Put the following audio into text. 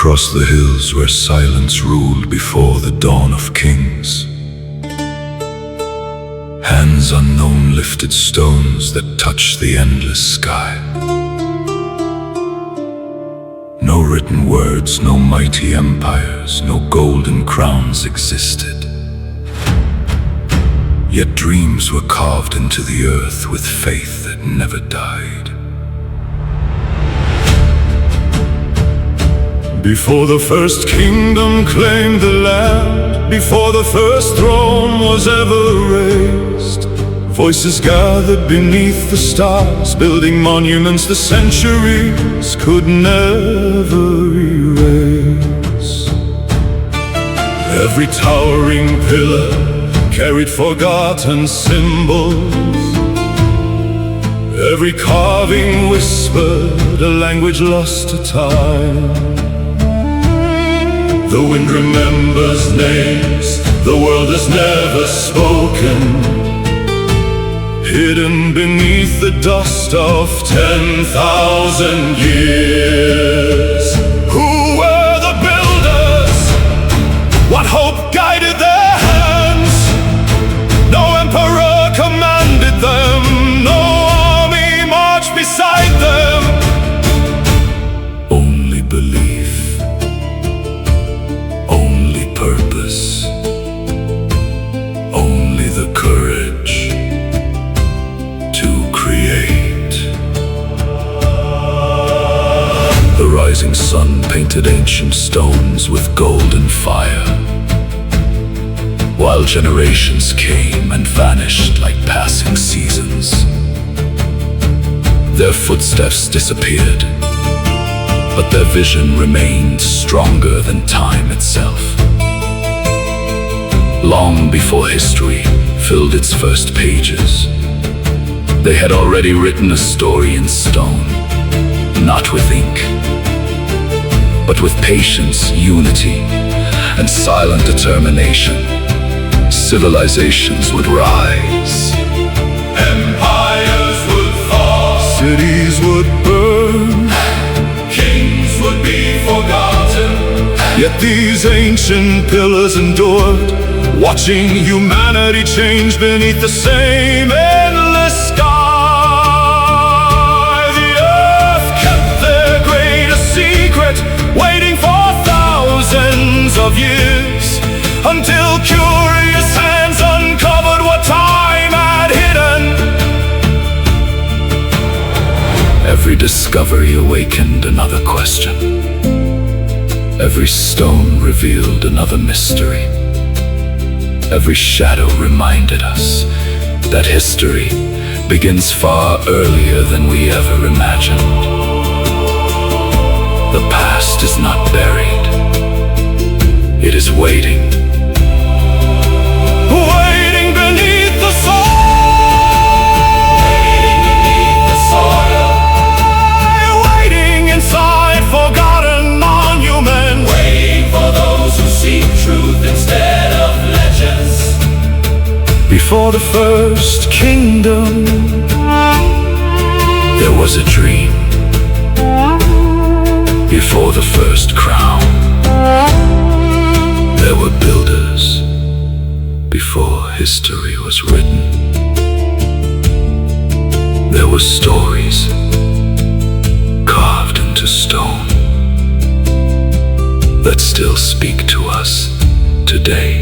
across the hills where silence ruled before the dawn of kings. Hands unknown lifted stones that touched the endless sky. No written words, no mighty empires, no golden crowns existed. Yet dreams were carved into the earth with faith that never died. Before the first kingdom claimed the land, before the first throne was ever raised, voices gathered beneath the stars, building monuments the centuries could never erase. Every towering pillar carried forgotten symbols. Every carving whispered a language lost to time. The wind remembers names the world has never spoken, hidden beneath the dust of 10,000 years. Who were the builders? What hope guided their hands? No emperor commanded them, no army marched beside them. Only belief, only purpose, only the courage to create. The rising sun painted ancient stones with golden fire, while generations came and vanished like passing seasons. Their footsteps disappeared, but their vision remained stronger than time itself. Long before history filled its first pages, they had already written a story in stone, not with ink, but with patience, unity, and silent determination. Civilizations would rise, empires would fall, cities would burn, kings would be forgotten. Yet these ancient pillars endured, watching humanity change beneath the same endless sky. The earth kept their greatest secret, waiting for thousands of years, until curious hands uncovered what time had hidden. Every discovery awakened another question. Every stone revealed another mystery. Every shadow reminded us that history begins far earlier than we ever imagined. The past is not buried. It is waiting. Waiting beneath the soil. Waiting beneath the soil. Waiting inside forgotten monuments. Waiting for those who seek truth instead of legends. Before the first kingdom, there was a dream. Before the first crown, there were builders. Before history was written, there were stories carved into stone that still speak to us today.